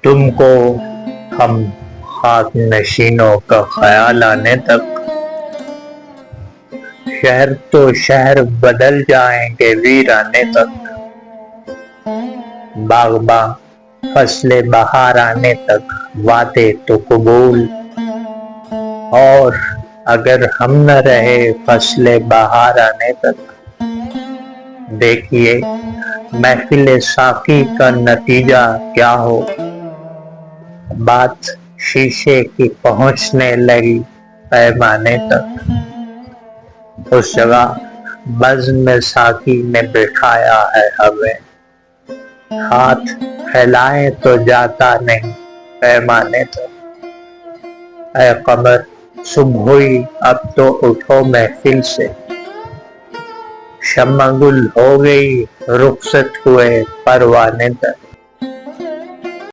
تم کو ہم خاک نشینوں کا خیال آنے تک شہر تو شہر بدل جائیں گے ویرانے تک، باغباں فصل بہار آنے تک وعدے تو قبول، اور اگر ہم نہ رہے فصل بہار آنے تک، دیکھیے محفل ساقی کا نتیجہ کیا ہو، بات شیشے کی پہنچنے لگی پیمانے تک، اس جگہ بزم ساقی نے بٹھایا ہے ہمیں، ہاتھ پھیلائیں تو جاتا نہیں پیمانے تک، اے قمر صبح ہوئی اب تو اٹھو محفل سے، شمع گل ہو گئی رخصت ہوئے پروانے تک۔